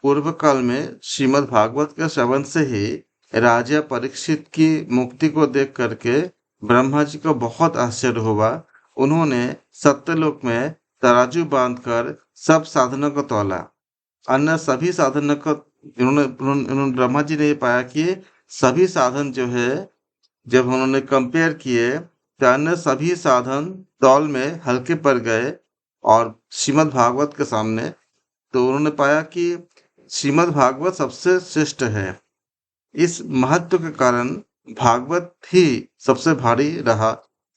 पूर्व काल में श्रीमद् भागवत के श्रवण से ही राजा परीक्षित की मुक्ति को देख करके ब्रह्मा जी को बहुत आश्चर्य हुआ। उन्होंने सत्यलोक में तराजू बांधकर सब साधनों को तौला। अन्य सभी साधनों को इन्होंने ब्रह्मा जी ने ये पाया कि सभी साधन जो है, जब उन्होंने कंपेयर किए तो अन्य सभी साधन तौल में हल्के पड़ गए और श्रीमद् भागवत के सामने। तो उन्होंने पाया कि श्रीमद् भागवत सबसे श्रेष्ठ है। इस महत्व के कारण भागवत ही सबसे भारी रहा।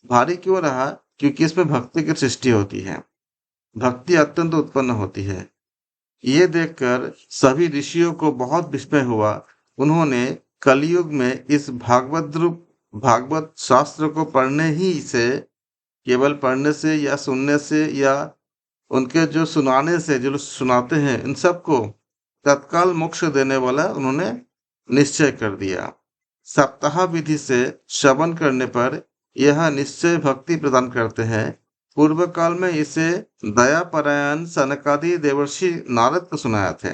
भारी क्यों रहा? क्योंकि इसमें भक्ति की सृष्टि होती है, भक्ति अत्यंत उत्पन्न होती है। ये देखकर सभी ऋषियों को बहुत विस्मय हुआ। उन्होंने कलयुग में इस भागवत शास्त्र को पढ़ने ही से, केवल पढ़ने से या सुनने से या उनके जो सुनाने से, जो सुनाते हैं, इन सबको तत्काल मोक्ष देने वाला उन्होंने निश्चय कर दिया। सप्ताह विधि से श्रवण करने पर यह निश्चय भक्ति प्रदान करते हैं। पूर्व काल में इसे दयापरायण सनकादि देवर्षि नारद को सुनाया थे।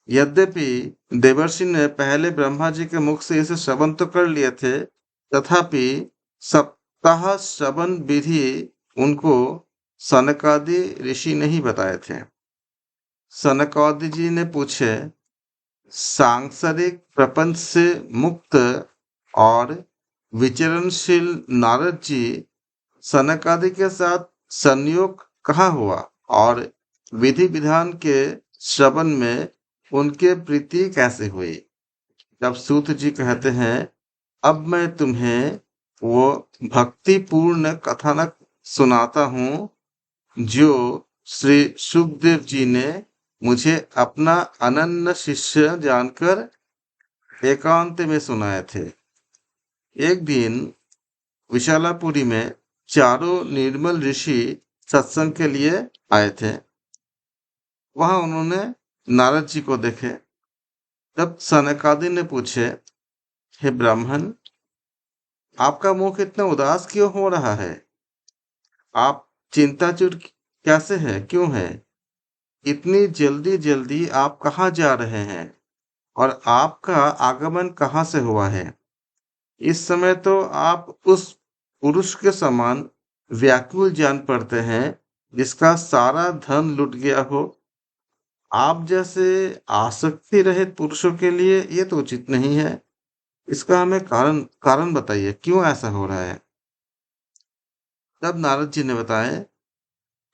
यद्यपि देवर्षि ने पहले ब्रह्मा जी के मुख से इसे श्रवण तो कर लिए थे, तथापि सप्ताह श्रवण विधि उनको सनकादि ऋषि ने ही बताए थे। सनकादि जी ने पूछे, सांसारिक प्रपंच से मुक्त और विचरणशील नारद जी, सनकादि के साथ संयोग कहाँ हुआ और विधि विधान के श्रवण में उनके प्रीति कैसे हुई? तब सूत जी कहते हैं, अब मैं तुम्हें वो भक्तिपूर्ण कथानक सुनाता हूँ जो श्री सुखदेव जी ने मुझे अपना अनन्य शिष्य जानकर एकांत में सुनाए थे। एक दिन विशालापुरी में चारों निर्मल ऋषि सत्संग के लिए आए थे। वहां उन्होंने नारद जी को देखे। तब सनकादि ने पूछे, हे ब्राह्मण, आपका मुख इतना उदास क्यों हो रहा है? आप चिंताचूर कैसे है, क्यों है? इतनी जल्दी जल्दी आप कहाँ जा रहे हैं और आपका आगमन कहाँ से हुआ है? इस समय तो आप उस पुरुष के समान व्याकुल जान पड़ते हैं जिसका सारा धन लुट गया हो। आप जैसे आसक्ति रहित पुरुषों के लिए ये तो उचित नहीं है। इसका हमें कारण बताइए, क्यों ऐसा हो रहा है? तब नारद जी ने बताया,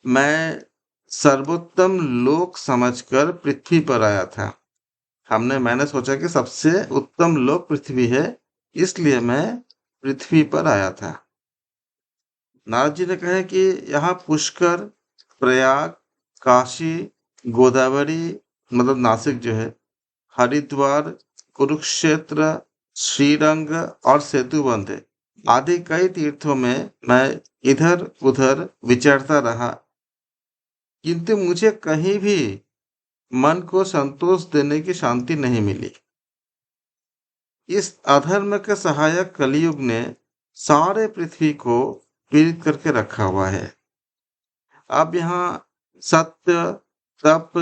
मैं सर्वोत्तम लोक समझकर पृथ्वी पर आया था। मैंने सोचा कि सबसे उत्तम लोक पृथ्वी है, इसलिए मैं पृथ्वी पर आया था। नारद जी ने कहा कि यहाँ पुष्कर, प्रयाग, काशी, गोदावरी मतलब नासिक जो है, हरिद्वार, कुरुक्षेत्र, श्रीरंग और सेतुबंध आदि कई तीर्थों में मैं इधर उधर विचरता रहा, किंतु मुझे कहीं भी मन को संतोष देने की शांति नहीं मिली। इस अधर्म के सहायक कलयुग ने सारे पृथ्वी को पीड़ित करके रखा हुआ है। अब यहाँ सत्य, तप,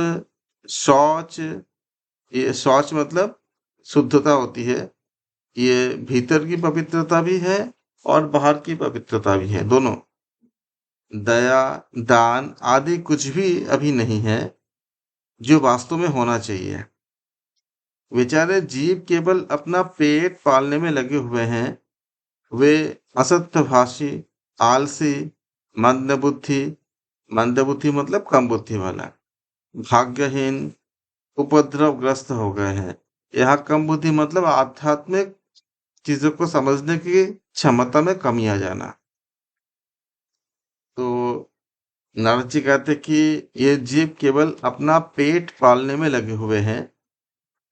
शौच, ये शौच मतलब शुद्धता होती है, ये भीतर की पवित्रता भी है और बाहर की पवित्रता भी है, दोनों। दया, दान आदि कुछ भी अभी नहीं है जो वास्तव में होना चाहिए। बेचारे जीव केवल अपना पेट पालने में लगे हुए हैं। वे असत्यभाषी, आलसी, मंदबुद्धि, मंदबुद्धि मतलब कम बुद्धि वाला, भाग्यहीन, उपद्रवग्रस्त हो गए हैं। यहाँ कम बुद्धि मतलब आध्यात्मिक चीजों को समझने की क्षमता में कमी आ जाना। तो नारद जी कहते कि ये जीव केवल अपना पेट पालने में लगे हुए हैं।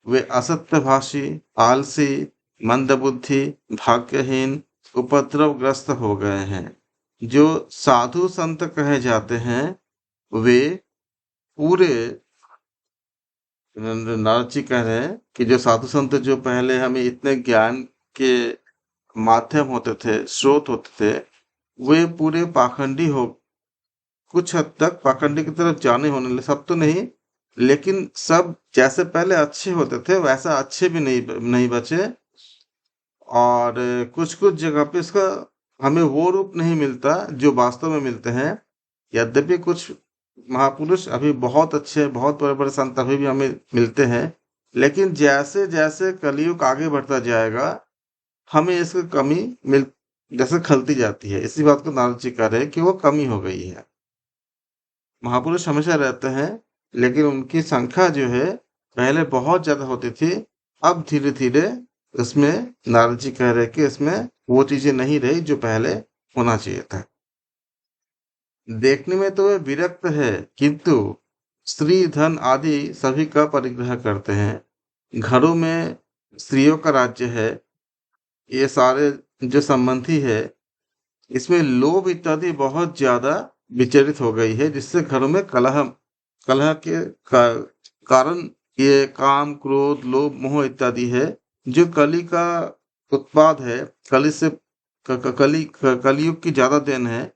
वे असत्यभाषी, आलसी, मंदबुद्धि, भाग्यहीन, उपद्रवग्रस्त हो गए हैं। जो साधु संत कहे जाते हैं वे पूरे, नारद जी कह रहे हैं कि जो साधु संत जो पहले हमें इतने ज्ञान के माध्यम होते थे, स्रोत होते थे, वे पूरे पाखंडी हो, कुछ हद तक पाखंडी की तरफ जाने होने लगे, सब तो नहीं, लेकिन सब जैसे पहले अच्छे होते थे वैसा अच्छे भी नहीं बचे। और कुछ कुछ जगह पे इसका हमें वो रूप नहीं मिलता जो वास्तव में मिलते हैं। यद्यपि कुछ महापुरुष अभी बहुत अच्छे, बहुत बड़े बड़े संत अभी भी हमें मिलते हैं, लेकिन जैसे जैसे कलयुग आगे बढ़ता जाएगा हमें इसकी कमी मिल जैसे खलती जाती है। इसी बात को नारद जी कह रहे हैं कि वो कमी हो गई है। महापुरुष हमेशा रहते हैं, लेकिन उनकी संख्या जो है पहले बहुत ज्यादा होती थी। अब धीरे धीरे इसमें नारद जी कह रहे हैं कि इसमें वो चीजें नहीं रही जो पहले होना चाहिए था। देखने में तो वे विरक्त है, किंतु स्त्री धन आदि सभी का परिग्रह करते हैं। घरों में स्त्रियों का राज्य है। ये सारे जो संबंधी है, इसमें लोभ इत्यादि बहुत ज्यादा विचलित हो गई है, जिससे घरों में कलह कलह के कारण ये काम क्रोध लोभ मोह इत्यादि है, जो कली का उत्पाद है। कली से कलियुग की ज्यादा देन है,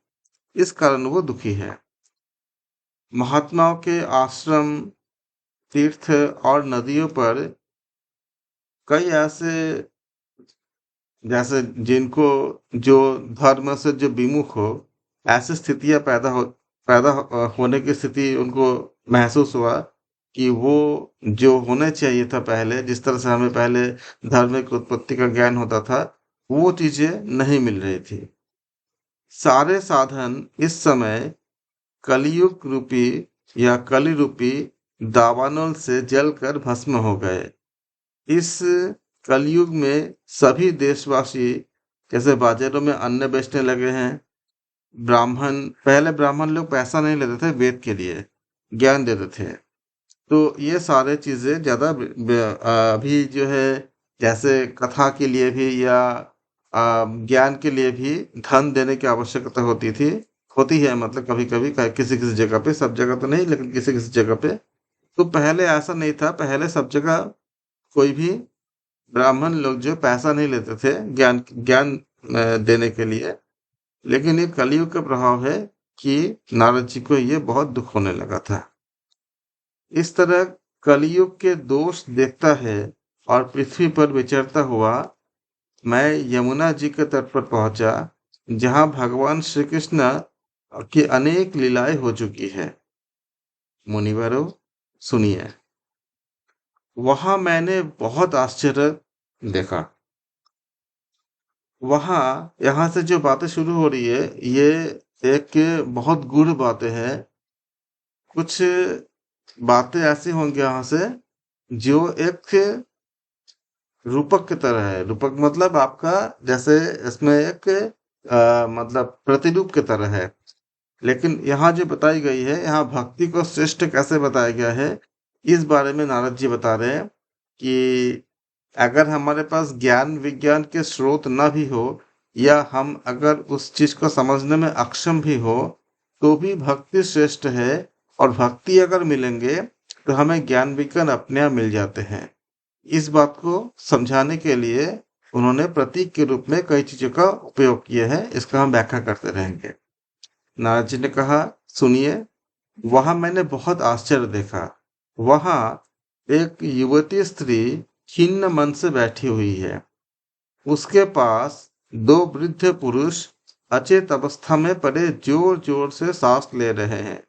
इस कारण वो दुखी है। महात्माओं के आश्रम तीर्थ और नदियों पर कई ऐसे, जैसे जिनको जो धर्म से जो विमुख हो, ऐसी स्थितियां होने की स्थिति उनको महसूस हुआ कि वो जो होने चाहिए था पहले, जिस तरह से हमें पहले धर्म की उत्पत्ति का ज्ञान होता था, वो चीजें नहीं मिल रही थी। सारे साधन इस समय कलियुग रूपी या कलि रूपी दावानल से जलकर भस्म हो गए। इस कलयुग में सभी देशवासी जैसे बाजारों में अन्न बेचने लगे हैं। पहले ब्राह्मण लोग पैसा नहीं लेते थे, वेद के लिए ज्ञान देते थे। तो ये सारे चीजें ज्यादा अभी जो है, जैसे कथा के लिए भी या ज्ञान के लिए भी धन देने की आवश्यकता होती है। मतलब कभी कभी किसी किसी जगह पे, सब जगह तो नहीं लेकिन किसी किसी जगह पे। तो पहले ऐसा नहीं था, पहले सब जगह कोई भी ब्राह्मण लोग जो पैसा नहीं लेते थे ज्ञान ज्ञान देने के लिए। लेकिन ये कलयुग का प्रभाव है कि नारद जी को ये बहुत दुख होने लगा था। इस तरह कलयुग के दोष देखता है और पृथ्वी पर विचरता हुआ मैं यमुना जी के तट पर पहुंचा, जहां भगवान श्री कृष्ण की अनेक लीलाएं हो चुकी है। मुनिवरों, सुनिए। वहां मैंने बहुत आश्चर्य देखा। वहां यहाँ से जो बातें शुरू हो रही है, ये एक बहुत गूढ़ बातें हैं। कुछ बातें ऐसी होंगी यहाँ से जो एक रूपक की तरह है। रूपक मतलब आपका, जैसे इसमें एक मतलब प्रतिरूप की तरह है। लेकिन यहाँ जो बताई गई है, यहाँ भक्ति को श्रेष्ठ कैसे बताया गया है, इस बारे में नारद जी बता रहे हैं कि अगर हमारे पास ज्ञान विज्ञान के स्रोत न भी हो, या हम अगर उस चीज को समझने में अक्षम भी हो, तो भी भक्ति श्रेष्ठ है। और भक्ति अगर मिलेंगे तो हमें ज्ञान विज्ञान अपने आप मिल जाते हैं। इस बात को समझाने के लिए उन्होंने प्रतीक के रूप में कई चीजों का उपयोग किया है। इसका हम व्याख्या करते रहेंगे। नारद जी ने कहा, सुनिए। वहां मैंने बहुत आश्चर्य देखा। वहां एक युवती स्त्री खिन्न मन से बैठी हुई है। उसके पास दो वृद्ध पुरुष अचेत अवस्था में पड़े जोर जोर से सांस ले रहे हैं।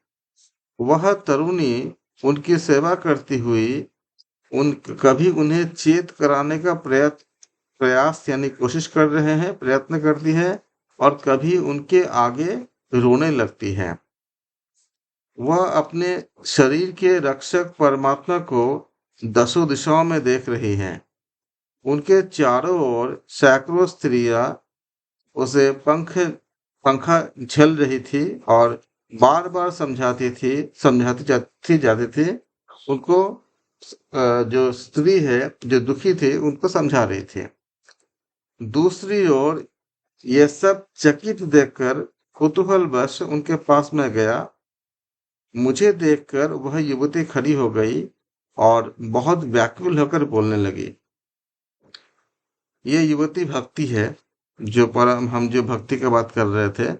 वह तरुणी उनकी सेवा करती हुई उन कभी उन्हें चेत कराने का प्रयास यानी कोशिश कर रहे हैं, प्रयत्न करती है, और कभी उनके आगे रोने लगती है। वह अपने शरीर के रक्षक परमात्मा को दसों दिशाओं में देख रही हैं। उनके चारों ओर सैकड़ों स्त्रियां उसे पंखा झेल रही थी और बार बार समझाती जाती थी। उनको जो स्त्री है, जो दुखी थी, उनको समझा रही थी। दूसरी ओर ये सब चकित देखकर कुतूहलवश उनके पास में गया। मुझे देखकर वह युवती खड़ी हो गई और बहुत व्याकुल होकर बोलने लगी। ये युवती भक्ति है, जो परम हम जो भक्ति की बात कर रहे थे।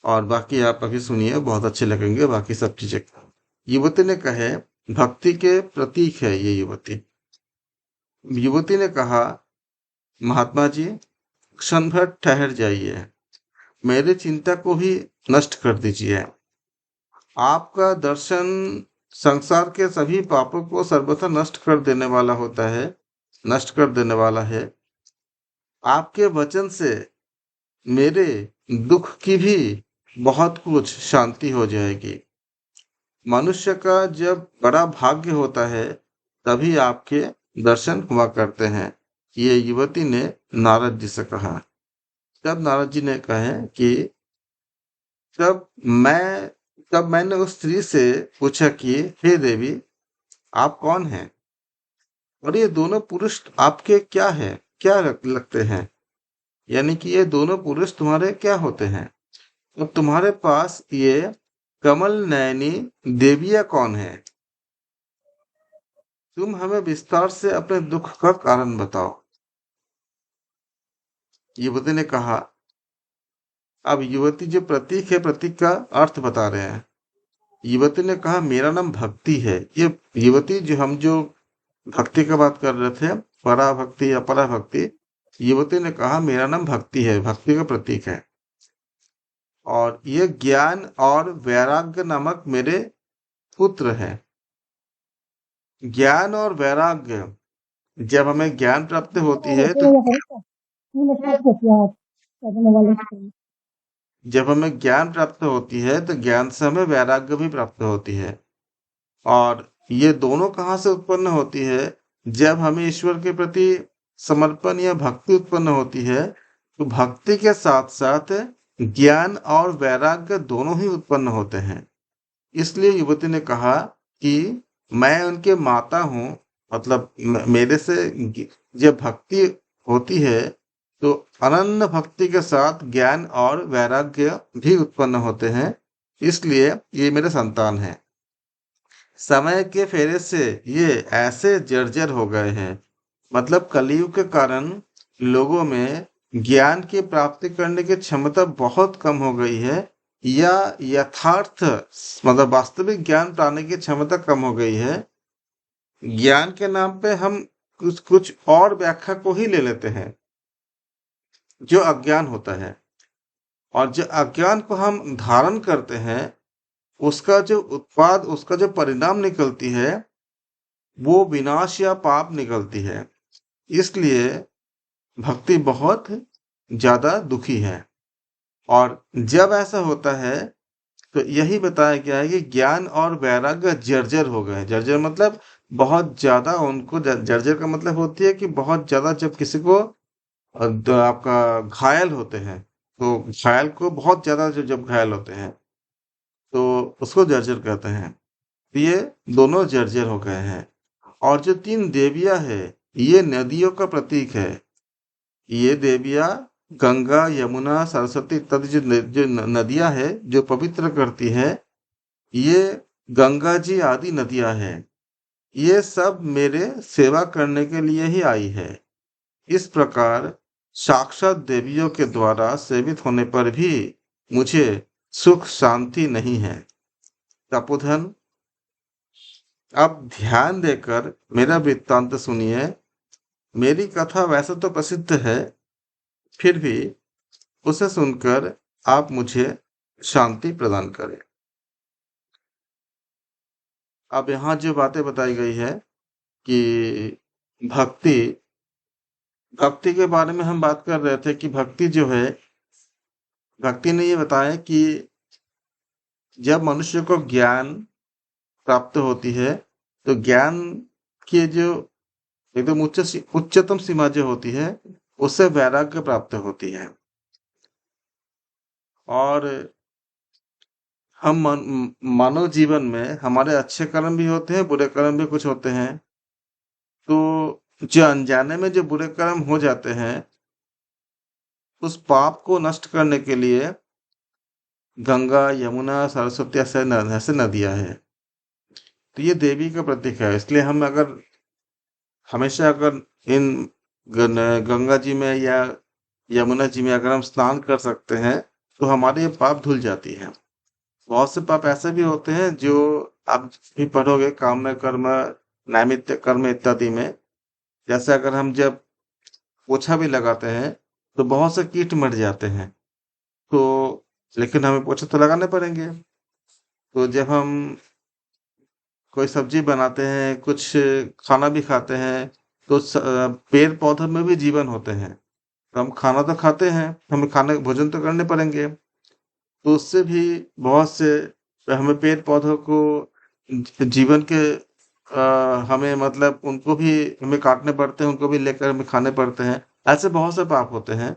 और बाकी आप अभी सुनिए, बहुत अच्छे लगेंगे बाकी सब चीजें। युवती ने कहे, भक्ति के प्रतीक है ये युवती। युवती ने कहा, महात्मा जी, क्षण भर ठहर जाइए, मेरी चिंता को भी नष्ट कर दीजिए। आपका दर्शन संसार के सभी पापों को सर्वथा नष्ट कर देने वाला होता है, नष्ट कर देने वाला है। आपके वचन से मेरे दुख की भी बहुत कुछ शांति हो जाएगी। मनुष्य का जब बड़ा भाग्य होता है तभी आपके दर्शन हुआ करते हैं। ये युवती ने नारद जी से कहा। तब नारद जी ने कहे कि तब मैं तब मैंने उस स्त्री से पूछा कि हे देवी, आप कौन हैं और ये दोनों पुरुष आपके क्या है, क्या लगते हैं? यानी कि ये दोनों पुरुष तुम्हारे क्या होते हैं? तो तुम्हारे पास ये कमल नयनी देवियां कौन है? तुम हमें विस्तार से अपने दुख का कारण बताओ। युवती ने कहा। अब युवती जो प्रतीक है, प्रतीक का अर्थ बता रहे हैं। युवती ने कहा, मेरा नाम भक्ति है। ये युवती जो भक्ति का बात कर रहे थे, परा भक्ति या परा भक्ति, युवती ने कहा मेरा नाम भक्ति है, भक्ति का प्रतीक है। और ये ज्ञान और वैराग्य नामक मेरे पुत्र हैं। ज्ञान और वैराग्य, जब हमें ज्ञान प्राप्त होती है तो जब हमें ज्ञान प्राप्त होती है तो ज्ञान से हमें वैराग्य भी प्राप्त होती है। और ये दोनों कहाँ से उत्पन्न होती है? जब हमें ईश्वर के प्रति समर्पण या भक्ति उत्पन्न होती है तो भक्ति के साथ साथ ज्ञान और वैराग्य दोनों ही उत्पन्न होते हैं। इसलिए युवती ने कहा कि मैं उनके माता हूँ, मतलब मेरे से जब भक्ति होती है तो अनन्य भक्ति के साथ ज्ञान और वैराग्य भी उत्पन्न होते हैं, इसलिए ये मेरे संतान हैं। समय के फेरे से ये ऐसे जर्जर हो गए हैं, मतलब कलयुग के कारण लोगों में ज्ञान की प्राप्ति करने की क्षमता बहुत कम हो गई है, या यथार्थ मतलब वास्तविक ज्ञान पाने की क्षमता कम हो गई है। ज्ञान के नाम पे हम कुछ कुछ और व्याख्या को ही ले लेते हैं जो अज्ञान होता है, और जो अज्ञान को हम धारण करते हैं उसका जो उत्पाद, उसका जो परिणाम निकलती है वो विनाश या पाप निकलती है। इसलिए भक्ति बहुत ज्यादा दुखी है। और जब ऐसा होता है तो यही बताया गया है कि ज्ञान और वैराग्य जर्जर हो गए। जर्जर मतलब बहुत ज्यादा उनको जर्जर का मतलब होती है कि बहुत ज्यादा, जब किसी को आपका घायल होते हैं तो घायल को बहुत ज्यादा जब घायल होते हैं तो उसको जर्जर कहते हैं। तो ये दोनों जर्जर हो गए हैं। और जो 3 देवियां है ये नदियों का प्रतीक है। ये देवियां गंगा, यमुना, सरस्वती इत्यादि जो नदियां है जो पवित्र करती है, ये गंगा जी आदि नदियां हैं। ये सब मेरे सेवा करने के लिए ही आई है। इस प्रकार साक्षात देवियों के द्वारा सेवित होने पर भी मुझे सुख शांति नहीं है। तपोधन, अब ध्यान देकर मेरा वृत्तांत सुनिए। मेरी कथा वैसे तो प्रसिद्ध है, फिर भी उसे सुनकर आप मुझे शांति प्रदान करें। अब यहाँ जो बातें बताई गई है कि भक्ति भक्ति के बारे में हम बात कर रहे थे कि भक्ति जो है, भक्ति ने ये बताया कि जब मनुष्य को ज्ञान प्राप्त होती है तो ज्ञान की जो एकदम उच्चतम सीमा जो होती है उससे वैराग्य प्राप्त होती है। और हम मानव जीवन में हमारे अच्छे कर्म भी होते हैं, बुरे कर्म भी कुछ होते हैं। तो जो अनजाने में जो बुरे कर्म हो जाते हैं उस पाप को नष्ट करने के लिए गंगा, यमुना, सरस्वती ऐसे नदियां हैं। तो ये देवी का प्रतीक है। इसलिए हम अगर हमेशा अगर इन गंगा जी में या यमुना जी में अगर हम स्नान कर सकते हैं तो हमारे ये पाप धुल जाती है। बहुत से पाप ऐसे भी होते हैं जो आप भी पढ़ोगे काम में कर्म, नैमित्तिक कर्म इत्यादि में। जैसे अगर हम जब पोछा भी लगाते हैं तो बहुत से कीट मर जाते हैं, तो लेकिन हमें पोछा तो लगाने पड़ेंगे। तो जब हम कोई सब्जी बनाते हैं, कुछ खाना भी खाते हैं, तो पेड़ पौधों में भी जीवन होते हैं। तो हम खाना तो खाते हैं, हमें खाने भोजन तो करने पड़ेंगे। तो उससे भी बहुत से हमें पेड़ पौधों को जीवन के हमें मतलब उनको भी हमें काटने पड़ते हैं, उनको भी लेकर हमें खाने पड़ते हैं। ऐसे बहुत से पाप होते हैं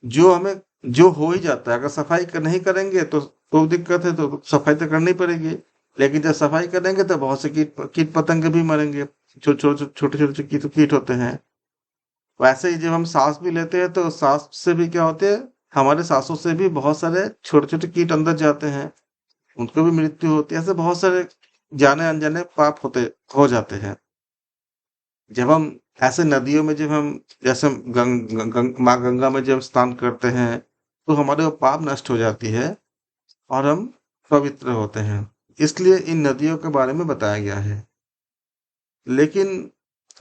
जो हमें जो हो ही जाता है। अगर सफाई नहीं करेंगे तो दिक्कत है, तो सफाई तो करनी पड़ेगी। लेकिन जब सफाई करेंगे तो बहुत से कीट कीट पतंग भी मरेंगे, छोटे छोटे कीट कीट होते हैं। वैसे ही जब हम सांस भी लेते हैं तो सांस से भी क्या होते हैं, हमारे सांसों से भी बहुत सारे छोटे छोटे कीट अंदर जाते हैं, उनको भी मृत्यु होती है। ऐसे बहुत सारे जाने अनजाने पाप होते हो जाते हैं। जब हम ऐसे नदियों में जब हम जैसे माँ गंगा में जब स्नान करते हैं तो हमारे वो पाप नष्ट हो जाती है और हम पवित्र होते हैं। इसलिए इन नदियों के बारे में बताया गया है। लेकिन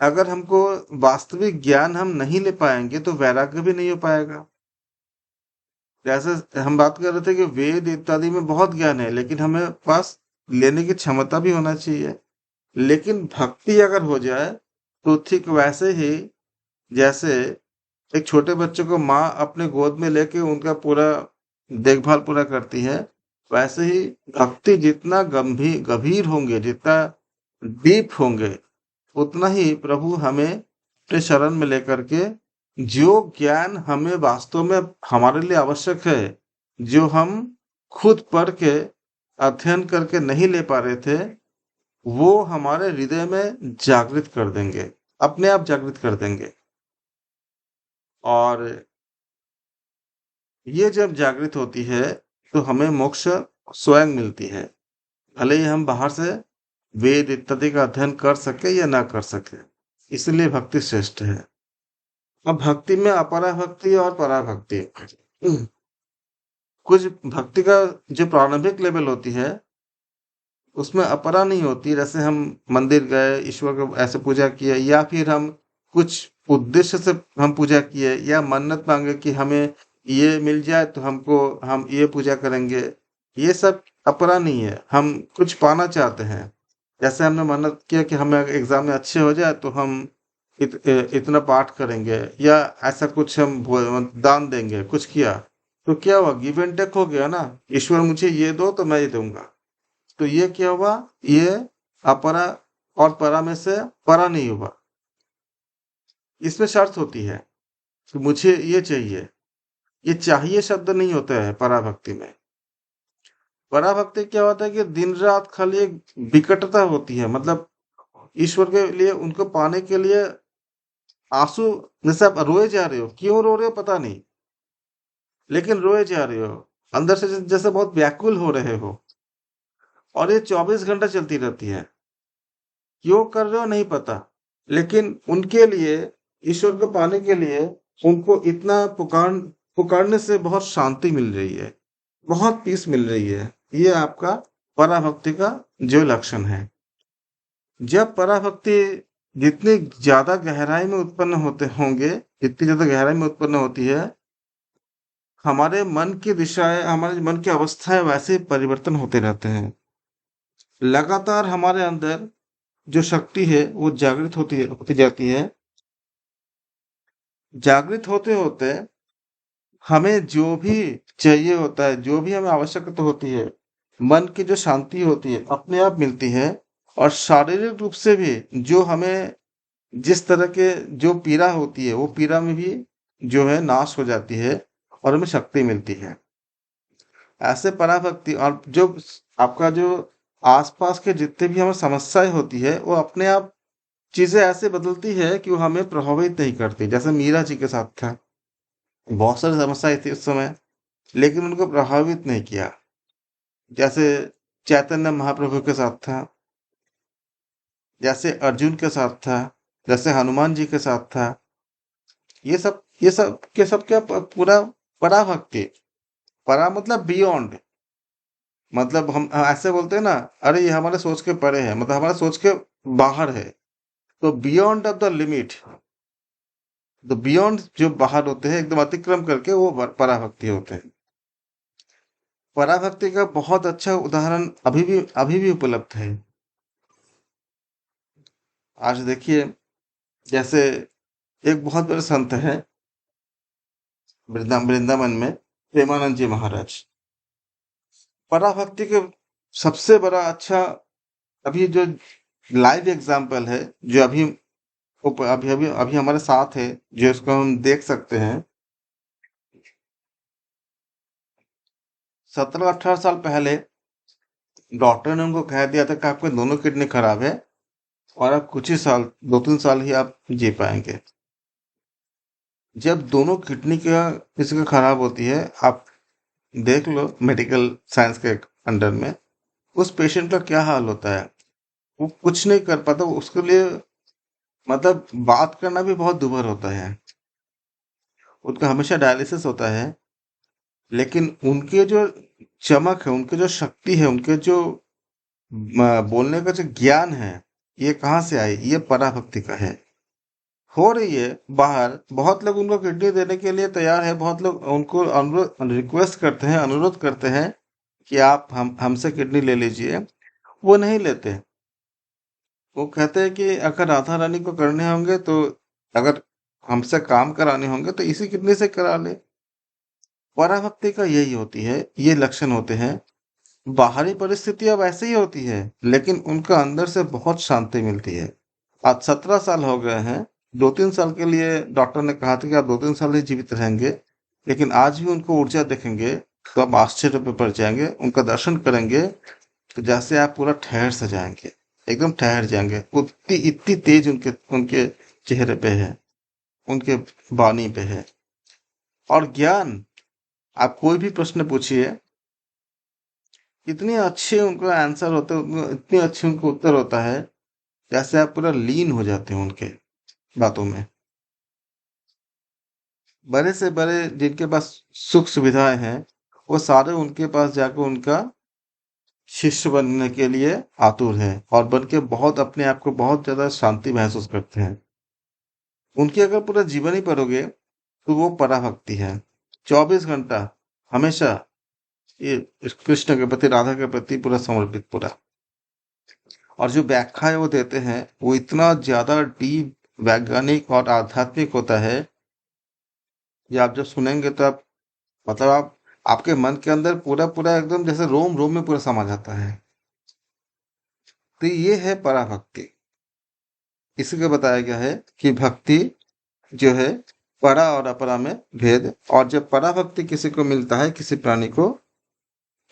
अगर हमको वास्तविक ज्ञान हम नहीं ले पाएंगे तो वैराग्य भी नहीं हो पाएगा। जैसे हम बात कर रहे थे कि वेद इत्यादि में बहुत ज्ञान है, लेकिन हमें पास लेने की क्षमता भी होना चाहिए। लेकिन भक्ति अगर हो जाए तो ठीक वैसे ही जैसे एक छोटे बच्चे को माँ अपने गोद में लेके उनका पूरा देखभाल पूरा करती है, वैसे ही भक्ति जितना गंभीर गंभीर होंगे, जितना डीप होंगे, उतना ही प्रभु हमें अपने शरण में लेकर के जो ज्ञान हमें वास्तव में हमारे लिए आवश्यक है, जो हम खुद पढ़ के अध्ययन करके नहीं ले पा रहे थे, वो हमारे हृदय में जागृत कर देंगे, अपने आप जागृत कर देंगे। और ये जब जागृत होती है तो हमें मोक्ष स्वयं मिलती है, भले ही हम बाहर से वेद इत्यादि का अध्ययन कर सके या ना कर सके। इसलिए भक्ति श्रेष्ठ है। अब भक्ति में अपरा भक्ति और पराभक्ति। कुछ भक्ति का जो प्रारंभिक लेवल होती है उसमें अपरा नहीं होती। जैसे हम मंदिर गए, ईश्वर को ऐसे पूजा किए, या फिर हम कुछ उद्देश्य से हम पूजा किए, या मन्नत मांगे कि हमें ये मिल जाए तो हमको हम ये पूजा करेंगे। ये सब अपरा नहीं है, हम कुछ पाना चाहते हैं। जैसे हमने मन्नत किया कि हमें एग्जाम में अच्छे हो जाए तो हम इतना पाठ करेंगे, या ऐसा कुछ हम दान देंगे, कुछ किया तो क्या हुआ, गिव एंड टेक हो गया ना। ईश्वर मुझे ये दो तो मैं ये दूंगा। तो ये क्या हुआ, ये अपरा और परा में से परा नहीं हुआ। इसमें शर्त होती है कि मुझे ये चाहिए। ये चाहिए शब्द नहीं होता है पराभक्ति में। पराभक्ति क्या होता है कि दिन रात खाली एक विकटता होती है, मतलब ईश्वर के लिए उनको पाने के लिए आंसू, जैसे आप रोए जा रहे हो, क्यों रो रहे हो पता नहीं, लेकिन रोए जा रहे हो अंदर से, जैसे बहुत व्याकुल हो रहे हो। और ये 24 घंटा चलती रहती है, क्यों कर रहे हो नहीं पता। लेकिन उनके लिए, ईश्वर को पाने के लिए, उनको इतना पुकारने से बहुत शांति मिल रही है, बहुत पीस मिल रही है। ये आपका पराभक्ति का जो लक्षण है। जब पराभक्ति जितनी ज्यादा गहराई में उत्पन्न होते होंगे, जितनी ज्यादा गहराई में उत्पन्न होती है, हमारे मन की दिशाएं, हमारे मन की अवस्थाएं वैसे ही परिवर्तन होते रहते हैं। लगातार हमारे अंदर जो शक्ति है वो जागृत होती जाती है। जागृत होते होते हमें जो भी चाहिए होता है, जो भी हमें आवश्यकता होती है, मन की जो शांति होती है अपने आप मिलती है। और शारीरिक रूप से भी जो हमें जिस तरह के जो पीड़ा होती है, वो पीड़ा में भी जो है नाश हो जाती है और हमें शक्ति मिलती है। ऐसे पराभक्ति और जो आपका जो आसपास के जितने भी हमें समस्याएं होती है, वो अपने आप चीजें ऐसे बदलती है कि वो हमें प्रभावित नहीं करती। जैसे मीरा जी के साथ था, बहुत सारी समस्याएं थी उस समय, लेकिन उनको प्रभावित नहीं किया। जैसे चैतन्य महाप्रभु के साथ था, जैसे अर्जुन के साथ था, जैसे हनुमान जी के साथ था। ये सब क्या पूरा पराभक्ति। परा मतलब बियॉन्ड, मतलब हम ऐसे बोलते हैं ना, अरे ये हमारे सोच के परे है, मतलब हमारे सोच के बाहर है। तो बियॉन्ड ऑफ द लिमिट, तो बियॉन्ड जो बाहर होते हैं एकदम अतिक्रम करके, वो पराभक्ति होते हैं। पराभक्ति का बहुत अच्छा उदाहरण अभी भी उपलब्ध है। आज देखिए, जैसे एक बहुत बड़े संत हैं वृंदावन में, प्रेमानंद जी महाराज। पराभक्ति के सबसे बड़ा अच्छा अभी जो लाइव एग्जाम्पल है, जो अभी हमारे साथ है, जो इसको हम देख सकते हैं। 17-18 साल पहले डॉक्टर ने उनको कह दिया था कि आपके दोनों किडनी खराब है, और आप कुछ ही साल, 2-3 साल ही आप जी पाएंगे। जब दोनों किडनी का किसी का खराब होती है, आप देख लो मेडिकल साइंस के अंडर में उस पेशेंट का क्या हाल होता है। वो कुछ नहीं कर पाता, उसके लिए मतलब बात करना भी बहुत दुभर होता है। उनका हमेशा डायलिसिस होता है, लेकिन उनके जो चमक है, उनकी जो शक्ति है, उनके जो बोलने का जो ज्ञान है, ये कहाँ से आई? ये पराभक्ति का है। हो रही है बाहर, बहुत लोग उनको किडनी देने के लिए तैयार है, बहुत लोग उनको अनुरोध रिक्वेस्ट करते हैं, अनुरोध करते हैं कि आप हमसे किडनी ले लीजिए। वो नहीं लेते। वो कहते हैं कि अगर राधा रानी को करने होंगे तो, अगर हमसे काम कराने होंगे तो इसी किडनी से करा ले। पराभक्ति का यही होती है, ये लक्षण होते हैं। बाहरी परिस्थितियां वैसे ही होती है, लेकिन उनका अंदर से बहुत शांति मिलती है। आज 17 साल हो गए हैं। 2-3 साल के लिए डॉक्टर ने कहा था कि आप 2-3 साल ही जीवित रहेंगे, लेकिन आज भी उनको ऊर्जा देखेंगे तो आप आश्चर्य पे पड़ जाएंगे। उनका दर्शन करेंगे तो जैसे आप पूरा ठहर से जाएंगे, एकदम ठहर जाएंगे। उतनी इतनी तेज उनके उनके चेहरे पे है, उनके वाणी पे है। और ज्ञान, आप कोई भी प्रश्न पूछिए, इतने अच्छे उनका आंसर होते हैं, इतने अच्छे उनको उत्तर होता है, जैसे आप पूरा लीन हो जाते हो उनके बातों में। बड़े से बड़े जिनके पास सुख सुविधाएं हैं, वो सारे उनके पास जाकर उनका शिष्य बनने के लिए आतुर हैं, और बन के बहुत अपने आप को बहुत ज्यादा शांति महसूस करते हैं। उनकी अगर पूरा जीवन ही पढ़ोगे तो वो पराभक्ति है। 24 घंटा हमेशा ये इस कृष्ण के प्रति, राधा के प्रति पूरा समर्पित पूरा। और जो व्याख्याएं वो देते हैं, वो इतना ज्यादा डीप, वैज्ञानिक और आध्यात्मिक होता है। ये आप जब सुनेंगे तो आप, मतलब आप, आपके मन के अंदर पूरा पूरा एकदम जैसे रोम रोम में पूरा समा जाता है। तो ये है पराभक्ति। इसी को बताया गया है कि भक्ति जो है, परा और अपरा में भेद। और जब पराभक्ति किसी को मिलता है, किसी प्राणी को,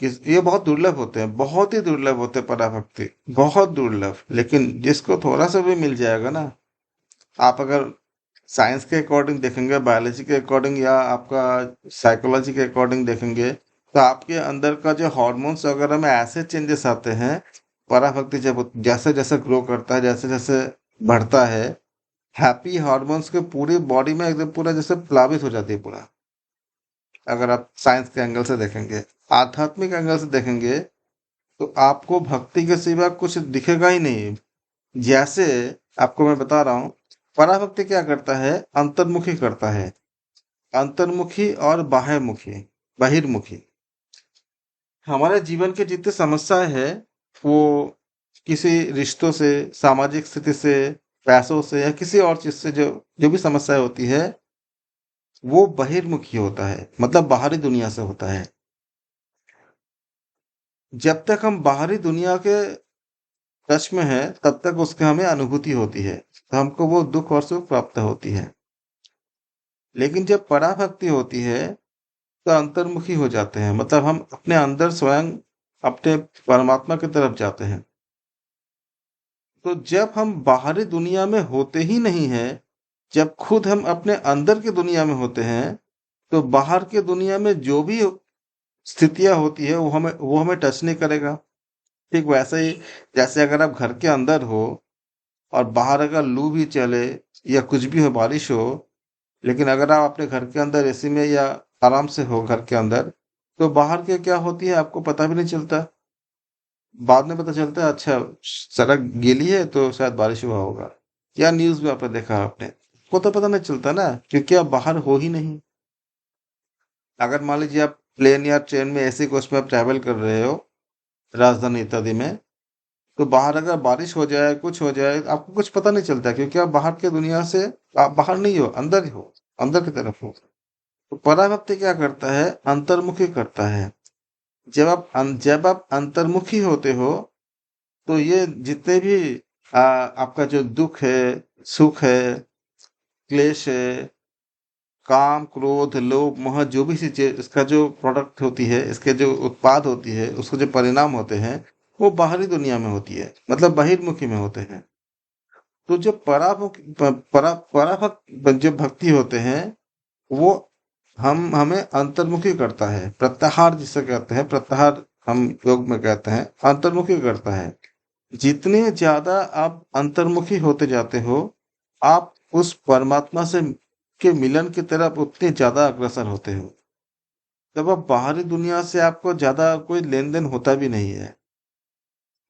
ये बहुत दुर्लभ होते हैं, बहुत ही दुर्लभ होते हैं पराभक्ति, बहुत दुर्लभ। लेकिन जिसको थोड़ा सा भी मिल जाएगा ना, आप अगर साइंस के अकॉर्डिंग देखेंगे, बायोलॉजी के अकॉर्डिंग, या आपका साइकोलॉजी के अकॉर्डिंग देखेंगे, तो आपके अंदर का जो हॉर्मोन्स वगैरह में ऐसे चेंजेस आते हैं। पराभक्ति जब जैसे जैसे ग्रो करता है, जैसे जैसे बढ़ता है, हैप्पी हार्मोन्स के पूरी बॉडी में एकदम पूरा जैसे प्लावित हो जाती है पूरा। अगर आप साइंस के एंगल से देखेंगे, आध्यात्मिक एंगल से देखेंगे, तो आपको भक्ति के सिवा कुछ दिखेगा ही नहीं। जैसे आपको मैं बता रहा हूँ, पराभक्ति क्या करता है, अंतर्मुखी करता है। अंतर्मुखी और बाह्यमुखी, बहिर्मुखी। हमारे जीवन के जितने समस्याएं हैं, वो किसी रिश्तों से, सामाजिक स्थिति से, पैसों से, या किसी और चीज से, जो जो भी समस्याएं होती है, वो बहिर्मुखी होता है, मतलब बाहरी दुनिया से होता है। जब तक हम बाहरी दुनिया के टच में हैं, तब तक उसकी हमें अनुभूति होती है, तो हमको वो दुख और सुख प्राप्त होती है। लेकिन जब पराभक्ति होती है, तो अंतर्मुखी हो जाते हैं, मतलब हम अपने अंदर स्वयं अपने परमात्मा की तरफ जाते हैं। तो जब हम बाहरी दुनिया में होते ही नहीं हैं, जब खुद हम अपने अंदर की दुनिया में होते हैं, तो बाहर की दुनिया में जो भी स्थितियां होती है, वो हमें टच नहीं करेगा। ठीक वैसे ही, जैसे अगर आप घर के अंदर हो और बाहर अगर लू भी चले या कुछ भी हो, बारिश हो, लेकिन अगर आप अपने घर के अंदर एसी में या आराम से हो घर के अंदर, तो बाहर के क्या होती है आपको पता भी नहीं चलता। बाद में पता चलता है अच्छा सड़क गीली है तो शायद बारिश हुआ होगा, या न्यूज़ में आपने देखा आपने, को तो पता नहीं चलता ना, क्योंकि आप बाहर हो ही नहीं। अगर मान लीजिए आप प्लेन या ट्रेन में ऐसे कोच में आप ट्रैवल कर रहे हो राजधानी इत्यादि में, तो बाहर अगर बारिश हो जाए कुछ हो जाए आपको कुछ पता नहीं चलता, क्योंकि आप बाहर के दुनिया से, आप बाहर नहीं हो, अंदर ही हो, अंदर की तरफ हो। तो पराभक्ति क्या करता है, अंतर्मुखी करता है। जब आप अंतर्मुखी होते हो तो ये जितने भी आपका जो दुख है, सुख है, क्लेश है, काम क्रोध लोभ मोह, जो भी चीज इसका जो प्रोडक्ट होती है, इसके जो उत्पाद होती है, उसके जो परिणाम होते हैं, वो बाहरी दुनिया में होती है, मतलब बहिर्मुखी में होते हैं। तो जो परामुख पराभक्त जो भक्ति होते हैं, वो हमें अंतर्मुखी करता है, प्रत्याहार जिसे कहते हैं, प्रत्याहार हम योग में कहते हैं, अंतर्मुखी करता है। जितने ज्यादा आप अंतर्मुखी होते जाते हो, आप उस परमात्मा से के मिलन की तरफ उतने ज्यादा अग्रसर होते हो। तब आप बाहरी दुनिया से आपको ज्यादा कोई लेन देन होता भी नहीं है।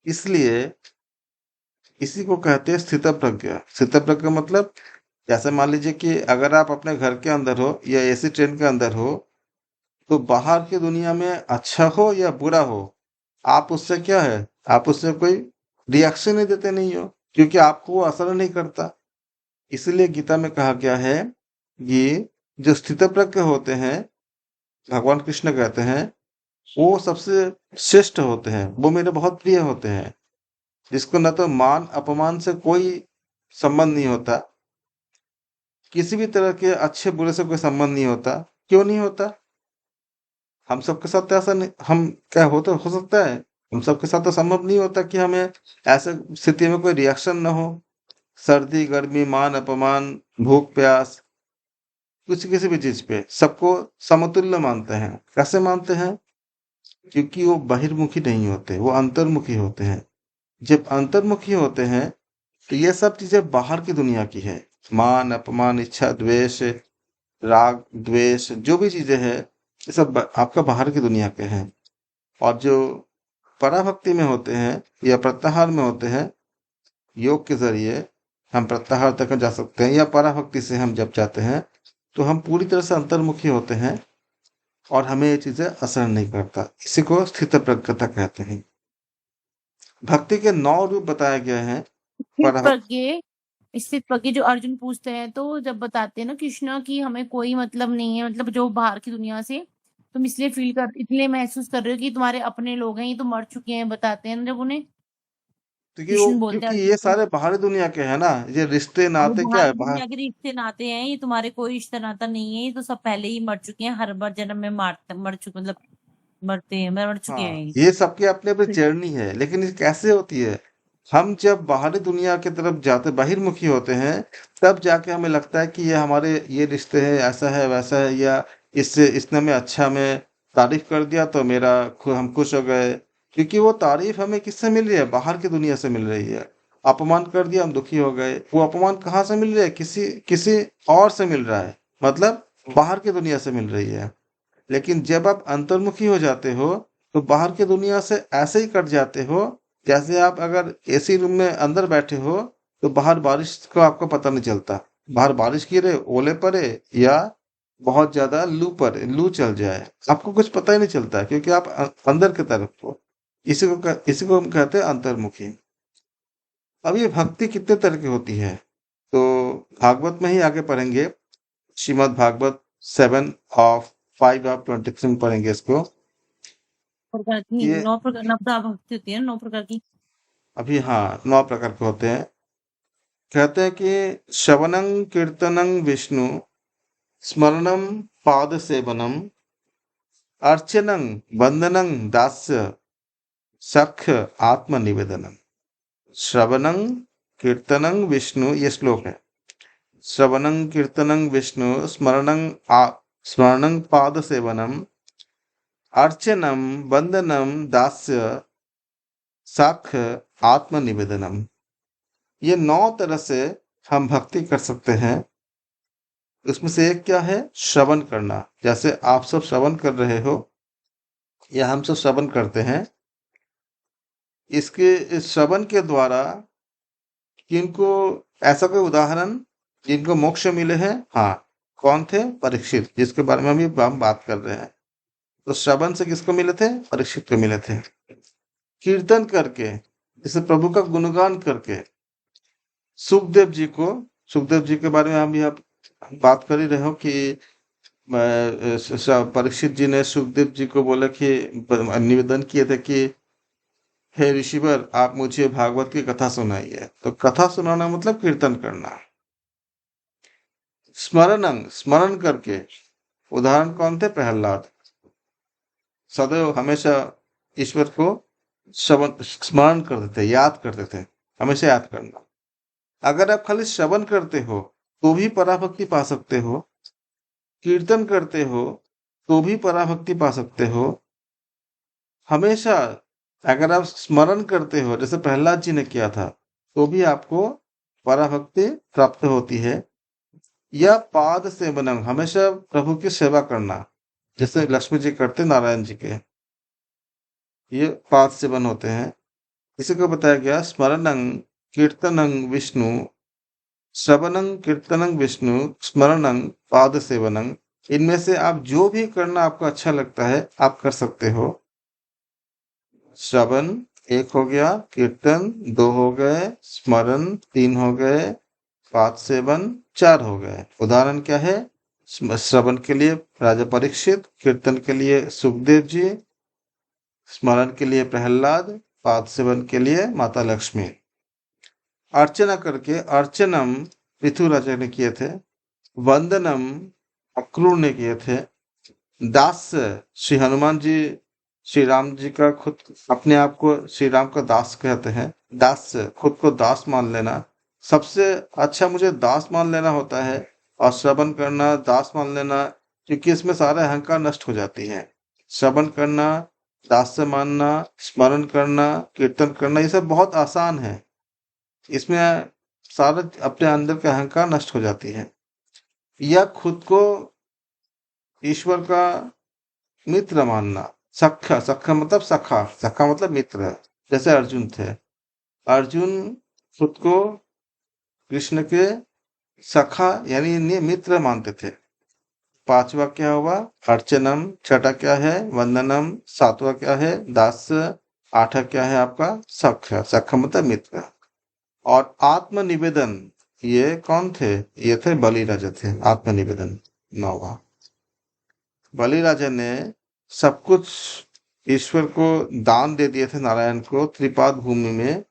इसलिए इसी को कहते हैं स्थित प्रज्ञ। स्थित प्रज्ञ मतलब, जैसे मान लीजिए कि अगर आप अपने घर के अंदर हो या एसी ट्रेन के अंदर हो, तो बाहर की दुनिया में अच्छा हो या बुरा हो, आप उससे क्या है, आप उससे कोई रिएक्शन नहीं देते नहीं हो, क्योंकि आपको वो असर नहीं करता। इसलिए गीता में कहा गया है कि जो स्थितप्रज्ञ होते हैं, भगवान कृष्ण कहते हैं, वो सबसे श्रेष्ठ होते हैं, वो मेरे बहुत प्रिय होते हैं, जिसको न तो मान अपमान से कोई संबंध नहीं होता, किसी भी तरह के अच्छे बुरे से कोई संबंध नहीं होता। क्यों नहीं होता? हम सबके साथ तो ऐसा नहीं, हम क्या होता हो सकता है, हम सबके साथ तो संभव नहीं होता कि हमें ऐसे स्थिति में कोई रिएक्शन ना हो। सर्दी गर्मी मान अपमान भूख प्यास, कुछ किसी भी चीज पे सबको समतुल्य मानते हैं। कैसे मानते हैं? क्योंकि वो बहिर्मुखी नहीं होते, वो अंतर्मुखी होते हैं। जब अंतर्मुखी होते हैं तो ये सब चीजें बाहर की दुनिया की है। मान अपमान इच्छा द्वेष राग द्वेष जो भी चीजें हैं, ये सब आपका बाहर की दुनिया के हैं। और जो पराभक्ति में होते हैं या प्रत्याहार में होते हैं, योग के जरिए हम प्रत्याहार तक जा सकते हैं, या पराभक्ति से हम जब जाते हैं तो हम पूरी तरह से अंतर्मुखी होते हैं और हमें ये चीजें असर नहीं करता। इसी को स्थित प्रज्ञता कहते हैं। भक्ति के 9 रूप बताए गए हैं। स्थित पर प्रज्ञ स्थित प्रज्ञ जो अर्जुन पूछते हैं, तो जब बताते हैं ना कृष्णा कि हमें कोई मतलब नहीं है, मतलब जो बाहर की दुनिया से तुम इसलिए महसूस कर रहे हो कि तुम्हारे अपने लोग हैं, ये तो मर चुके हैं, बताते हैं ना जब उन्हें क्योंकि वो कृष्ण बोलते हैं क्योंकि अर्जुन ये को। सारे बाहरी दुनिया के हैं ना, ये रिश्ते वो नाते क्या बाहर है की बाहर। दुनिया के रिश्ते नाते हैं, ये तुम्हारे कोई रिश्ता नाता नहीं है, ये तो सब पहले ही मर चुके हैं, हर बार जन्म में मर चुके, मतलब मरते हैं, मर चुके हाँ, हैं ये। ये सबकी अपनी अपनी जर्नी है, लेकिन ये कैसे होती है? हम जब बाहरी दुनिया की तरफ जाते बहिर्मुखी होते हैं, तब जाके हमें लगता है कि ये हमारे ये रिश्ते हैं, ऐसा है वैसा है, या इससे इसने हमें अच्छा में तारीफ कर दिया तो हम खुश हो गए। क्योंकि वो तारीफ हमें किससे मिल रही है, बाहर की दुनिया से मिल रही है। अपमान कर दिया हम दुखी हो गए, वो अपमान कहाँ से मिल रहा है, किसी किसी और से मिल रहा है, मतलब बाहर की दुनिया से मिल रही है। लेकिन जब आप अंतर्मुखी हो जाते हो, तो बाहर की दुनिया से ऐसे ही कट जाते हो, जैसे आप अगर एसी रूम में अंदर बैठे हो, तो बाहर बारिश का आपको पता नहीं चलता। बाहर बारिश गिरे, ओले पड़े, या बहुत ज्यादा लू चल जाए, आपको कुछ पता ही नहीं चलता, क्योंकि आप अंदर की तरफ हो। इसी को हम कहते हैं अंतर्मुखी। अब ये भक्ति कितने तरह की होती है, तो भागवत में ही आगे पढ़ेंगे। श्रीमद् भागवत 7 ऑफ 5 ऑफ 23 में पढ़ेंगे इसको। प्रकार की ये 9 प्रकार, 9 भक्ति होती है ना, 9 प्रकार की। अभी हाँ 9 प्रकार के होते हैं। कहते हैं कि श्रवणं कीर्तनं विष्णु, स्मरणं पाद सेवनम, अर्चनं वंदनं दास्य, सख्य आत्मनिवेदनम। श्रवणं कीर्तनं विष्णु, ये श्लोक है। श्रवणं कीर्तनं विष्णु, स्मरणं पाद सेवनम, अर्चनम वंदनम दास्य, साक्ष्य आत्मनिवेदनम। ये 9 तरह से हम भक्ति कर सकते हैं। उसमें से एक क्या है, श्रवण करना। जैसे आप सब श्रवण कर रहे हो, या हम सब श्रवण करते हैं, इसके इस श्रवण के द्वारा किनको, ऐसा कोई उदाहरण जिनको मोक्ष मिले हैं? हाँ, कौन थे? परीक्षित, जिसके बारे में अभी हम बात कर रहे हैं। तो श्रवण से किसको मिले थे? परीक्षित को मिले थे। कीर्तन करके, जैसे प्रभु का गुणगान करके, सुखदेव जी को, सुखदेव जी के बारे में हम यहाँ बात कर ही रहे हो कि परीक्षित जी ने सुखदेव जी को बोला कि निवेदन किए थे कि हे ऋषिवर, आप मुझे भागवत की कथा सुनाइए। तो कथा सुनाना मतलब कीर्तन करना। स्मरणं, स्मरण करके, उदाहरण कौन थे? प्रहलाद। सदैव हमेशा ईश्वर को स्मरण करते थे, याद करते थे, हमेशा याद करना। अगर आप खाली श्रवण करते हो तो भी पराभक्ति पा सकते हो, कीर्तन करते हो तो भी पराभक्ति पा सकते हो। हमेशा अगर आप स्मरण करते हो, जैसे प्रहलाद जी ने किया था, तो भी आपको पराभक्ति प्राप्त होती है। या पाद सेवनम, हमेशा प्रभु की सेवा करना, जैसे लक्ष्मी जी करते नारायण जी के, ये पाद सेवन होते हैं। इसी को बताया गया स्मरणं कीर्तनं विष्णु, श्रवणं कीर्तनं विष्णु, स्मरणं पाद सेवनं। इनमें से आप जो भी करना आपको अच्छा लगता है आप कर सकते हो। श्रवण 1 हो गया, कीर्तन 2 हो गए, स्मरण 3 हो गए, पाद सेवन 4 हो गए। उदाहरण क्या है? श्रवण के लिए राजा परीक्षित, कीर्तन के लिए सुखदेव जी, स्मरण के लिए प्रहलाद, पाद सेवन के लिए माता लक्ष्मी। अर्चना करके, अर्चनम पृथ्वीराज ने किए थे, वंदनम अक्रूर ने किए थे, दास श्री हनुमान जी, श्री राम जी का खुद अपने आप को श्री राम का दास कहते हैं। दास, खुद को दास मान लेना। सबसे अच्छा मुझे दास मान लेना होता है, और श्रवण करना दास मान लेना, क्योंकि इसमें सारा अहंकार नष्ट हो जाती है। श्रवण करना, दास से मानना, स्मरण करना, कीर्तन करना, ये सब बहुत आसान है। इसमें सारा अपने अंदर का अहंकार नष्ट हो जाती है। या खुद को ईश्वर का मित्र मानना, सखा, सखा मतलब सखा, सखा मतलब मित्र, जैसे अर्जुन थे। अर्जुन खुद को कृष्ण के सखा यानी मित्र मानते थे। 5वां क्या हुआ? अर्चनम। 6वां क्या है? वंदनम। 7वां क्या है? दास। 8वां क्या है आपका? सखा, सखा मतलब मित्र। और आत्मनिवेदन, ये कौन थे? ये थे बलि राजा थे। आत्मनिवेदन 9वां। बलि राजा ने सब कुछ ईश्वर को दान दे दिए थे, नारायण को, त्रिपाद भूमि में।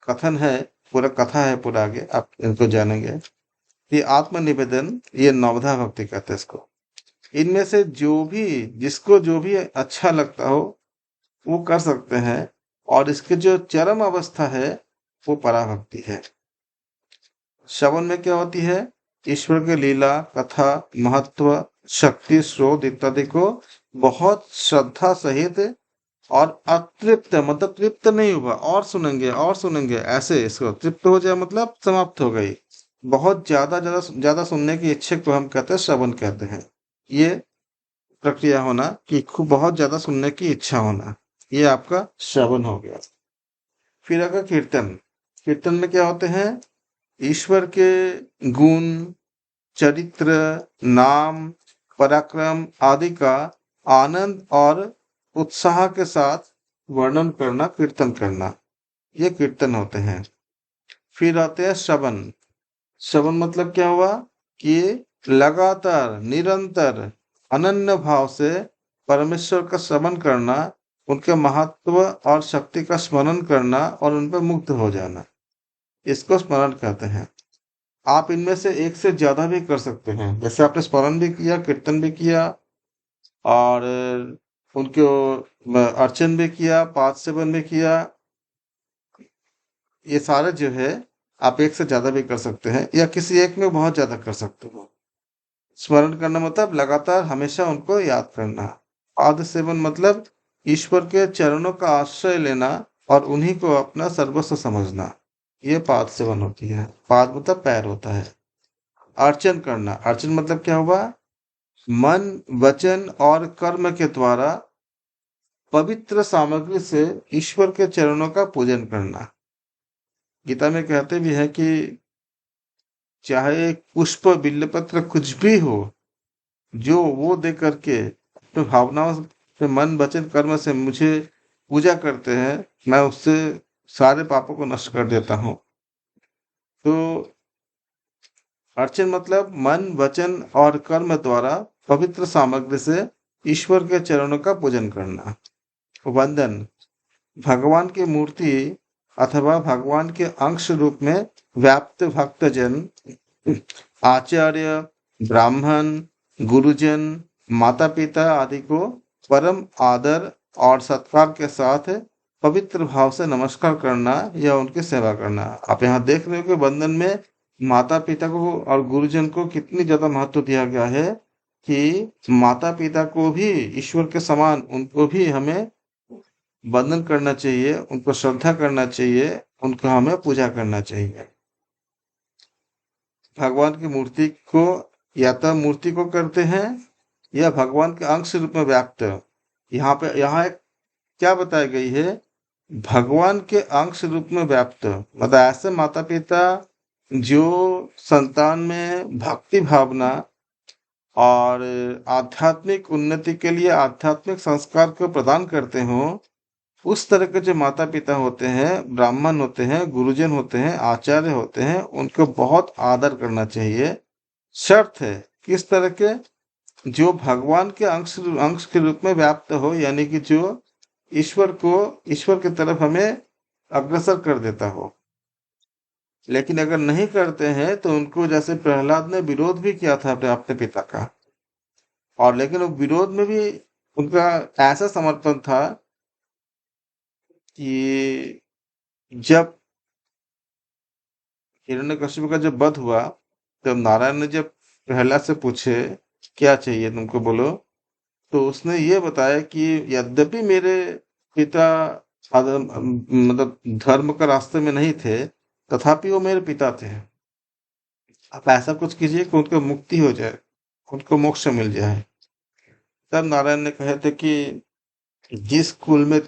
कथन है, पूरा कथा है पूरा, आगे आप इनको जानेंगे। ये आत्मनिवेदन, ये नवधा भक्ति कहते हैं इसको। इनमें से जो भी, जिसको जो भी अच्छा लगता हो वो कर सकते हैं, और इसके जो चरम अवस्था है वो पराभक्ति है। श्रवण में क्या होती है? ईश्वर के लीला, कथा, महत्व, शक्ति, स्रोत इत्यादि को बहुत श्रद्धा सहित और अतृप्त मतलब तृप्त नहीं हुआ, और सुनेंगे और सुनेंगे, ऐसे इसको तृप्त हो जाए मतलब समाप्त हो गई। बहुत ज्यादा ज्यादा ज्यादा सुनने की इच्छा को हम कहते हैं श्रवण कहते हैं। ये प्रक्रिया होना कि खूब बहुत ज्यादा सुनने की इच्छा होना, ये आपका श्रवण हो गया। फिर अगर कीर्तन, कीर्तन में क्या होते हैं? ईश्वर के गुण, चरित्र, नाम, पराक्रम आदि का आनंद और उत्साह के साथ वर्णन करना, कीर्तन करना, ये कीर्तन होते हैं। फिर आते हैं श्रवण। श्रवण मतलब क्या हुआ? कि लगातार, निरंतर, अनन्य भाव से परमेश्वर का श्रवण करना, उनके महत्व और शक्ति का स्मरण करना और उन पर मुग्ध हो जाना, इसको स्मरण कहते हैं। आप इनमें से एक से ज्यादा भी कर सकते हैं, जैसे आपने स्मरण भी किया, कीर्तन भी किया, और उनको अर्चन भी किया, पाद सेवन भी किया। ये सारे जो है आप एक से ज्यादा भी कर सकते हैं, या किसी एक में बहुत ज्यादा कर सकते हो। स्मरण करना मतलब लगातार हमेशा उनको याद करना। पाद सेवन मतलब ईश्वर के चरणों का आश्रय लेना और उन्हीं को अपना सर्वस्व समझना, ये पाद सेवन होती है। पाद मतलब पैर होता है। अर्चन करना, अर्चन मतलब क्या हुआ? मन, वचन और कर्म के द्वारा पवित्र सामग्री से ईश्वर के चरणों का पूजन करना। गीता में कहते भी है कि चाहे पुष्प बिल्वपत्र कुछ भी हो, जो वो दे करके अपने भावनाओं से मन वचन कर्म से मुझे पूजा करते हैं, मैं उससे सारे पापों को नष्ट कर देता हूँ। तो अर्चन मतलब मन वचन और कर्म द्वारा पवित्र सामग्री से ईश्वर के चरणों का पूजन करना। वंदन भगवान की मूर्ति अथवा भगवान के अंश रूप में व्याप्त भक्तजन, आचार्य, ब्राह्मण, गुरुजन, माता पिता आदि को परम आदर और सत्कार के साथ पवित्र भाव से नमस्कार करना या उनकी सेवा करना। आप यहाँ देख रहे हो कि बंधन में माता पिता को और गुरुजन को कितनी ज्यादा महत्व दिया गया है कि माता पिता को भी ईश्वर के समान उनको भी हमें वंदन करना चाहिए, उनको श्रद्धा करना चाहिए, उनको हमें पूजा करना चाहिए। भगवान की मूर्ति को या तो मूर्ति को करते हैं या भगवान के अंश रूप में व्याप्त। यहाँ एक क्या बताई गई है, भगवान के अंश रूप में व्याप्त मतलब ऐसे माता पिता जो संतान में भक्ति भावना और आध्यात्मिक उन्नति के लिए आध्यात्मिक संस्कार को प्रदान करते हो, उस तरह के जो माता पिता होते हैं, ब्राह्मण होते हैं, गुरुजन होते हैं, आचार्य होते हैं, उनको बहुत आदर करना चाहिए। शर्त है किस तरह के, जो भगवान के अंश के रूप में व्याप्त हो, यानी कि जो ईश्वर की तरफ हमें अग्रसर कर देता हो। लेकिन अगर नहीं करते हैं तो उनको, जैसे प्रहलाद ने विरोध भी किया था अपने पिता का, और लेकिन वो विरोध में भी उनका ऐसा समर्पण था कि जब हिरण्यकशिपु का जब वध हुआ, तब नारायण ने जब प्रहलाद से पूछे क्या चाहिए तुमको बोलो, तो उसने ये बताया कि यद्यपि मेरे पिता मतलब धर्म का रास्ते में नहीं थे, तथापि वो मेरे पिता थे। आप ऐसा कुछ कीजिए कि उनको मुक्ति हो जाए, उनको मोक्ष मिल जाए। तब नारायण ने कहे थे कि जिस कुल में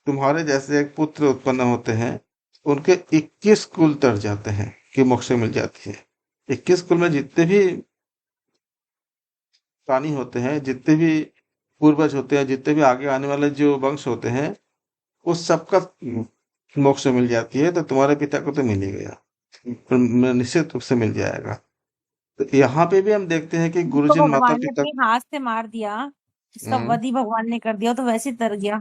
तुम्हारे जैसे एक पुत्र उत्पन्न होते हैं, उनके 21 कुल तर जाते हैं कि मोक्ष मिल जाती है। 21 कुल में जितने भी प्राणी होते हैं, जितने भी पूर्वज होते हैं, जितने भी आगे आने वाले जो वंश होते हैं, उस सबका मोक्ष मिल जाती है। तो तुम्हारे पिता को तो मिल ही गया, निश्चित रूप से मिल जाएगा। तो यहाँ पे भी हम देखते हैं कि तो गुरुजन माता भगवान ने पिता अपने हाथ से मार दिया, इसका हम्म, वध ही भगवान ने कर दिया, तो वैसे ही तर गया।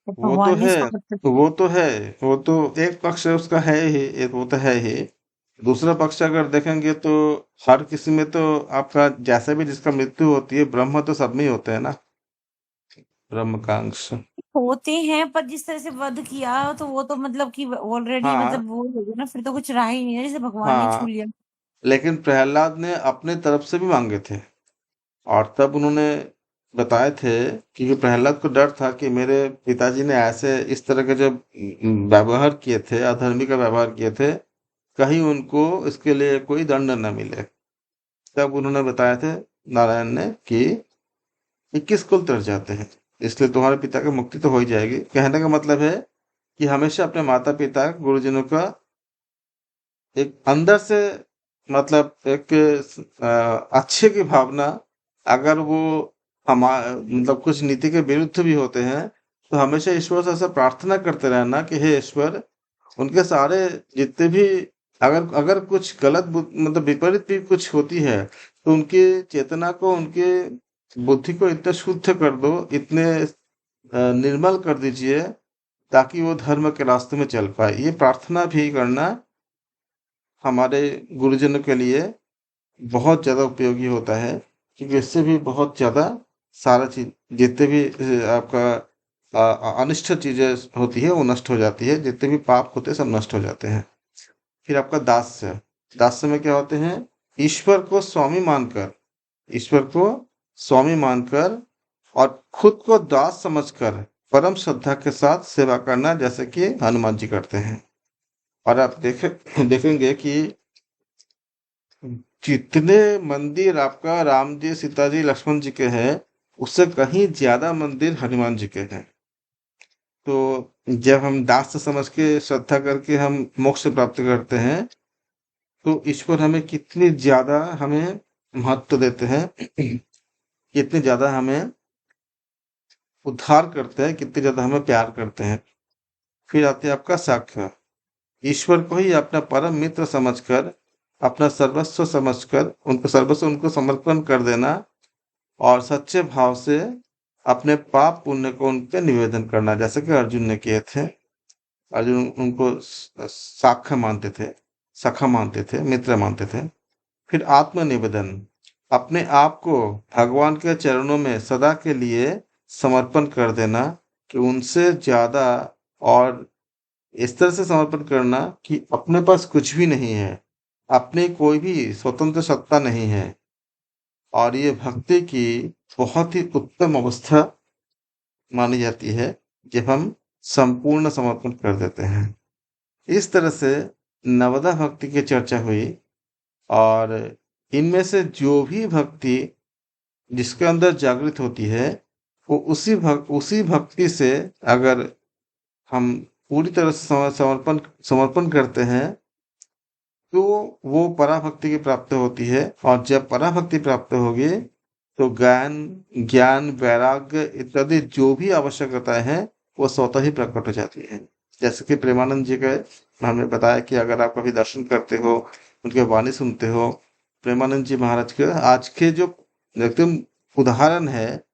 तो वो तो भगवान ने है, इसका वध कर वो तो है, वो तो एक पक्ष है उसका है ही, एक वो तो है ही। दूसरा पक्ष अगर देखेंगे तो हर किसी में तो आपका जैसे भी जिसका मृत्यु होती है, ब्रह्म तो सब में ही होते हैं ना, ब्रह्म का अंश। होते हैं, पर जिस तरह से वध किया तो वो तो मतलब कि ऑलरेडी हाँ मतलब वो हो गया ना, फिर तो कुछ रहा ही नहीं है, जैसे भगवान ने छू हाँ, लिया। लेकिन प्रहलाद ने अपने तरफ से भी मांगे थे, और तब उन्होंने बताए थे कि प्रहलाद को डर था कि मेरे पिताजी ने ऐसे इस तरह के जब व्यवहार किए थे, अधर्मी का व्यवहार किए थे, कहीं उनको इसके लिए कोई दंड न मिले। तब उन्होंने बताए थे नारायण ने कि 21 कुल तर जाते हैं, इसलिए तुम्हारे पिता की मुक्ति तो हो ही जाएगी। कहने का मतलब है कि हमेशा अपने माता पिता गुरुजनों का एक अंदर से मतलब एक अच्छे की भावना, अगर वो मतलब कुछ नीति के विरुद्ध भी होते हैं, तो हमेशा ईश्वर से ऐसा प्रार्थना करते रहना कि हे ईश्वर, उनके सारे जितने भी, अगर अगर कुछ गलत मतलब विपरीत भी कुछ होती है, तो उनकी चेतना को, उनके बुद्धि को इतना शुद्ध कर दो, इतने निर्मल कर दीजिए, ताकि वो धर्म के रास्ते में चल पाए। ये प्रार्थना भी करना हमारे गुरुजनों के लिए बहुत ज़्यादा उपयोगी होता है, क्योंकि इससे भी बहुत ज़्यादा सारा चीज, जितने भी आपका अनिष्ट चीजें होती है वो नष्ट हो जाती है, जितने भी पाप होते हैं सब नष्ट हो जाते हैं। फिर आपका दास्य, दास्य में क्या होते हैं, ईश्वर को स्वामी मानकर, ईश्वर को स्वामी मानकर और खुद को दास समझकर परम श्रद्धा के साथ सेवा करना, जैसे कि हनुमान जी करते हैं। और आप देखेंगे कि जितने मंदिर आपका राम जी, सीता जी, लक्ष्मण जी के हैं, उससे कहीं ज्यादा मंदिर हनुमान जी के हैं। तो जब हम दास समझ के श्रद्धा करके हम मोक्ष प्राप्त करते हैं, तो ईश्वर हमें कितनी ज्यादा हमें महत्व देते हैं, कितनी ज्यादा हमें उद्धार करते हैं, कितनी ज्यादा हमें प्यार करते हैं। फिर आते हैं आपका साक्ष्य। ईश्वर को ही अपना परम मित्र समझकर, अपना सर्वस्व समझकर उनको सर्वस्व उनको समर्पण कर देना और सच्चे भाव से अपने पाप पुण्य को उन पे निवेदन करना, जैसे कि अर्जुन ने किए थे। अर्जुन उनको साखा मानते थे, सखा मानते थे, मित्र मानते थे। फिर आत्मनिवेदन, अपने आप को भगवान के चरणों में सदा के लिए समर्पण कर देना, कि उनसे ज्यादा, और इस तरह से समर्पण करना कि अपने पास कुछ भी नहीं है, अपनी कोई भी स्वतंत्र सत्ता नहीं है। और ये भक्ति की बहुत ही उत्तम अवस्था मानी जाती है, जब हम संपूर्ण समर्पण कर देते हैं। इस तरह से नवदा भक्ति की चर्चा हुई, और इनमें से जो भी भक्ति जिसके अंदर जागृत होती है, वो उसी भक्ति से अगर हम पूरी तरह से समर्पण समर्पण करते हैं, तो वो पराभक्ति की प्राप्ति होती है। और जब पराभक्ति प्राप्त होगी, तो ज्ञान वैराग्य इत्यादि जो भी आवश्यकताएं हैं, वो स्वतः ही प्रकट हो जाती है। जैसे कि प्रेमानंद जी के हमने बताया कि अगर आप कभी दर्शन करते हो, उनके वाणी सुनते हो, प्रेमानंद जी महाराज के आज के जो एकदम उदाहरण है,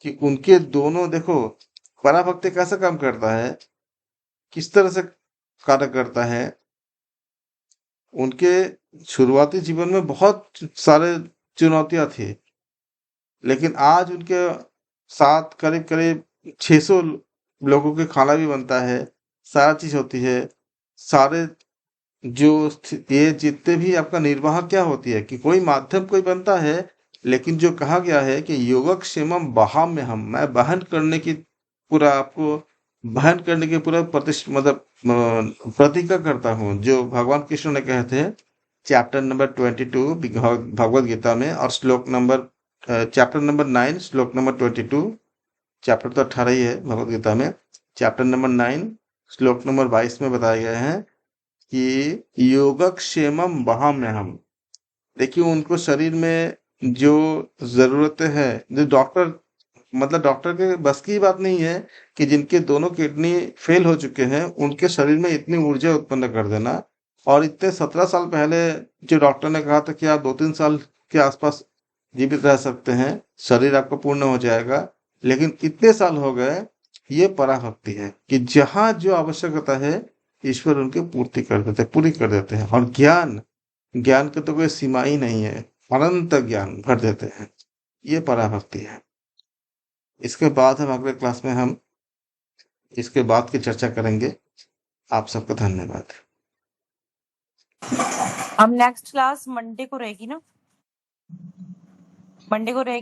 कि उनके दोनों देखो, पराभक्ति कैसे काम करता है, किस तरह से कार्य करता है। उनके शुरुआती जीवन में बहुत सारे चुनौतियां थी, लेकिन आज उनके साथ करीब करीब 600 लोगों के खाना भी बनता है, सारा चीज होती है। सारे ये जितने भी आपका निर्वाह क्या होती है, कि कोई माध्यम कोई बनता है, लेकिन जो कहा गया है कि योगक्षेमम वहाम में हम, मैं बहन करने की पूरा आपको बहन करने की पूरा मतलब प्रतिज्ञा करता हूँ, जो भगवान कृष्ण ने कहे थे चैप्टर नंबर 22 भगवत गीता में, और श्लोक नंबर चैप्टर नंबर 9 श्लोक नंबर 22। चैप्टर तो 18 ही है भगवत गीता में। चैप्टर नंबर 9 श्लोक नंबर 22 में बताया गया है कि योगक्षेमम वहाम्यहम। देखिए, उनको शरीर में जो जरूरतें हैं, जो डॉक्टर मतलब डॉक्टर के बस की बात नहीं है, कि जिनके दोनों किडनी फेल हो चुके हैं, उनके शरीर में इतनी ऊर्जा उत्पन्न कर देना। और इतने 17 साल पहले जो डॉक्टर ने कहा था कि आप 2-3 साल के आसपास जीवित रह सकते हैं, शरीर आपका पूर्ण हो जाएगा, लेकिन इतने साल हो गए। ये पराभक्ति है, कि जहां जो आवश्यकता है, ईश्वर उनकी पूर्ति कर देते, पूरी कर देते हैं। और ज्ञान ज्ञान की तो कोई सीमा ही नहीं है, अनंत ज्ञान भर देते हैं। ये पराभक्ति है। इसके बाद हम अगले क्लास में हम इसके बाद की चर्चा करेंगे। आप सबको धन्यवाद। अब नेक्स्ट क्लास मंडे को रहेगी ना, मंडे को रहेगी।